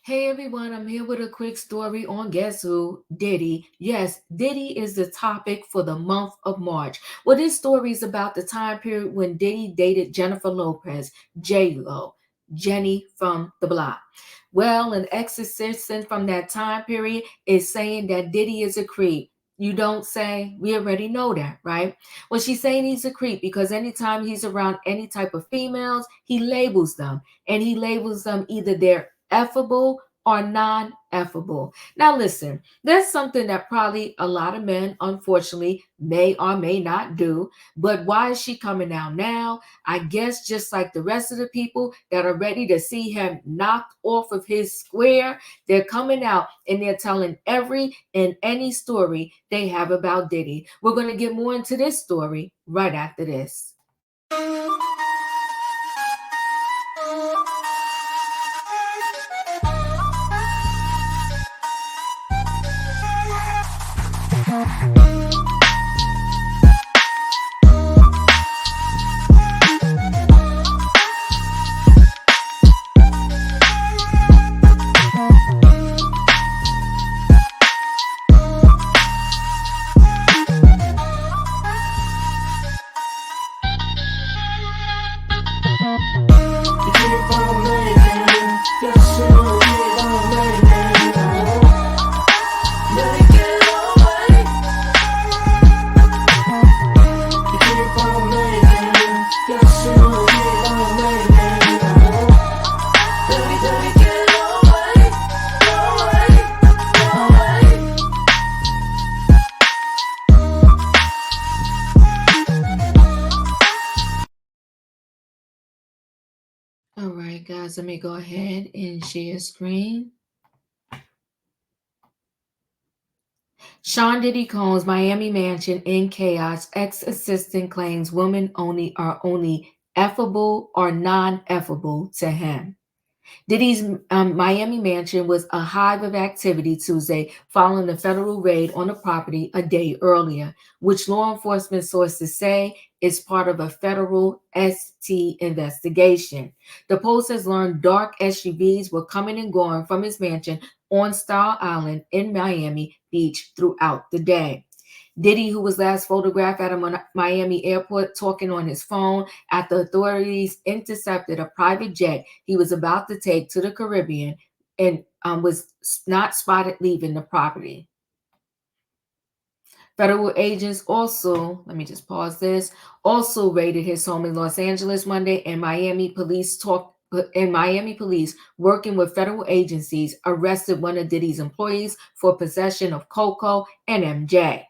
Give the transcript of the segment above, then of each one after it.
Hey everyone, I'm here with a quick story on Guess Who? Diddy. Yes, Diddy is the topic for the month of March. Well, this story is about the time period when Diddy dated Jennifer Lopez, J-Lo, Jenny from the block. Well, an ex-assistant from that time period is saying that Diddy is a creep. You don't say, we already know that, right? Well, she's saying he's a creep because anytime he's around any type of females, he labels them. And he labels them either they're effable or non-effable. Now, listen, there's something that probably a lot of men, unfortunately, may or may not do. But why is she coming out now? I guess just like the rest of the people that are ready to see him knocked off of his square, they're coming out and they're telling every and any story they have about Diddy. We're going to get more into this story right after this. All right, guys, let me go ahead and share screen. Sean Diddy Combs' Miami mansion in chaos. Ex-assistant claims women only are only effable or non-effable to him. Diddy's Miami mansion was a hive of activity Tuesday following the federal raid on the property a day earlier, which law enforcement sources say is part of a federal ST investigation. The Post has learned dark SUVs were coming and going from his mansion on Star Island in Miami Beach throughout the day. Diddy, who was last photographed at a Miami airport talking on his phone after authorities intercepted a private jet he was about to take to the Caribbean and was not spotted leaving the property. Federal agents also, let me just pause this, also raided his home in Los Angeles Monday, and Miami police, working with federal agencies, arrested one of Diddy's employees for possession of cocoa and MJ.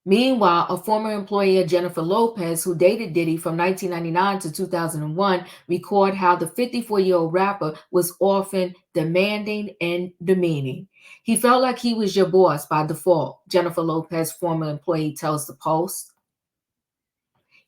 Meanwhile, a former employee of Jennifer Lopez, who dated Diddy from 1999 to 2001, recalled how the 54-year-old rapper was often demanding and demeaning. He felt like he was your boss by default, Jennifer Lopez, former employee, tells the Post.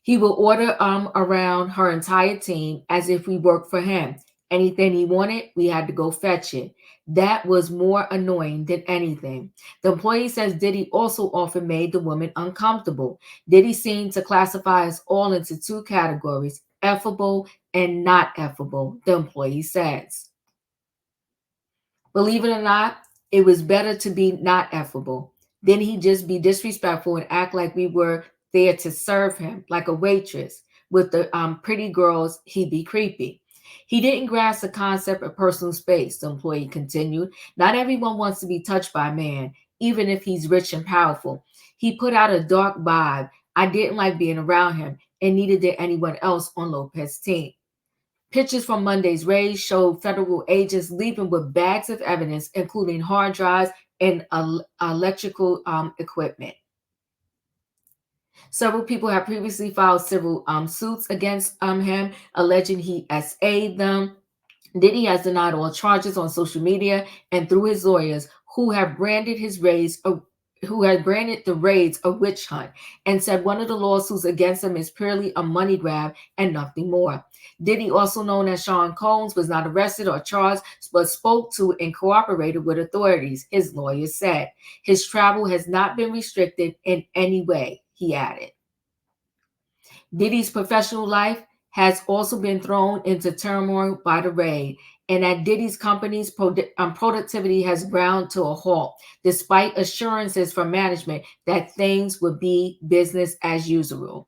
He would order around her entire team as if we worked for him. Anything he wanted, we had to go fetch it. That was more annoying than anything. The employee says Diddy also often made the woman uncomfortable. Diddy seemed to classify us all into two categories, effable and not effable, the employee says. Believe it or not, it was better to be not effable. Then he'd just be disrespectful and act like we were there to serve him, like a waitress. With the pretty girls, he'd be creepy. He didn't grasp the concept of personal space, the employee continued. Not everyone wants to be touched by a man, even if he's rich and powerful. He put out a dark vibe. I didn't like being around him, and neither did anyone else on Lopez's team. Pictures from Monday's raid showed federal agents leaving with bags of evidence, including hard drives and electrical equipment. Several people have previously filed civil suits against him, alleging he SA'd them. Diddy has denied all charges on social media and through his lawyers, who had branded the raids a witch hunt, and said one of the lawsuits against him is purely a money grab and nothing more. Diddy, also known as Sean Combs, was not arrested or charged, but spoke to and cooperated with authorities, his lawyers said. His travel has not been restricted in any way, he added. Diddy's professional life has also been thrown into turmoil by the raid, and at Diddy's company's productivity has ground to a halt, despite assurances from management that things would be business as usual.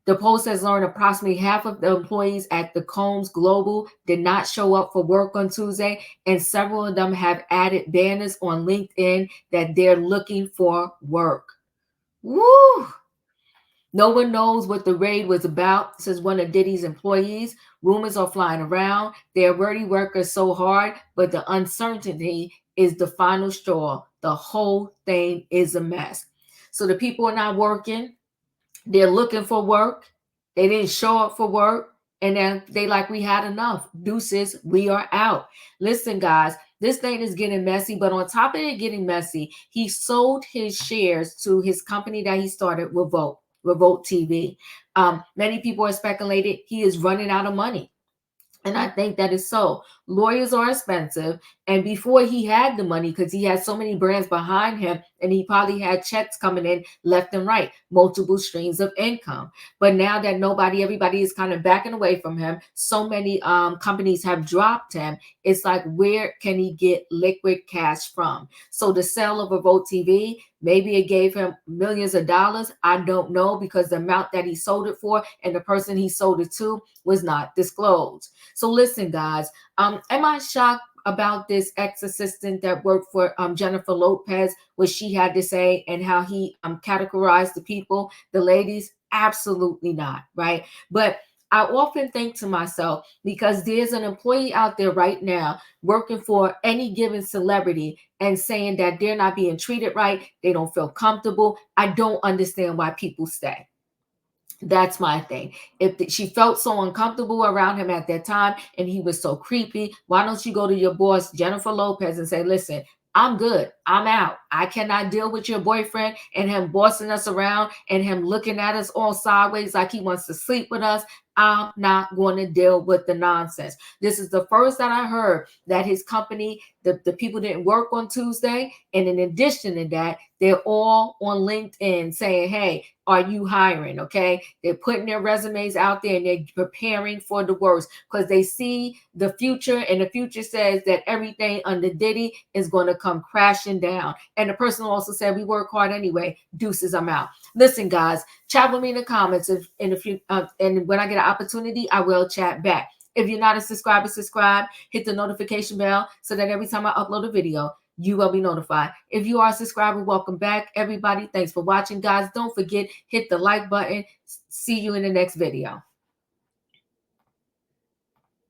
The Post has learned approximately half of the employees at the Combs Global did not show up for work on Tuesday, and several of them have added banners on LinkedIn that they're looking for work. Woo! No one knows what the raid was about, says one of Diddy's employees. Rumors are flying around. They're already working so hard, but the uncertainty is the final straw. The whole thing is a mess. So the people are not working. They're looking for work. They didn't show up for work. And then they like, we had enough. Deuces, we are out. Listen, guys, this thing is getting messy. But on top of it getting messy, he sold his shares to his company that he started, Revolt TV. Many people are speculated he is running out of money. And I think that is so. Lawyers are expensive. And before he had the money, because he had so many brands behind him, and he probably had checks coming in left and right, multiple streams of income. But now that everybody is kind of backing away from him, so many companies have dropped him. It's like, where can he get liquid cash from? So the sale of Revolt TV, maybe it gave him millions of dollars. I don't know, because the amount that he sold it for and the person he sold it to was not disclosed. So listen, guys, am I shocked about this ex-assistant that worked for Jennifer Lopez, what she had to say and how he categorized the people, the ladies? Absolutely not, right? But I often think to myself, because there's an employee out there right now working for any given celebrity and saying that they're not being treated right, they don't feel comfortable. I don't understand why people stay. That's my thing. If she felt so uncomfortable around him at that time and he was so creepy, why don't you go to your boss, Jennifer Lopez, and say, listen, I'm good. I'm out. I cannot deal with your boyfriend and him bossing us around and him looking at us all sideways like he wants to sleep with us. I'm not going to deal with the nonsense. This is the first that I heard that his company, the people didn't work on Tuesday. And in addition to that, they're all on LinkedIn saying, hey, are you hiring? Okay. They're putting their resumes out there and they're preparing for the worst because they see the future, and the future says that everything under Diddy is going to come crashing down. And the person also said, we work hard anyway. Deuces, I'm out. Listen, guys, chat with me in the comments. And when I get an opportunity, I will chat back. If you're not a subscriber, subscribe, hit the notification bell so that every time I upload a video, you will be notified. If you are a subscriber, welcome back, everybody. Thanks for watching, guys. Don't forget, hit the like button. See you in the next video.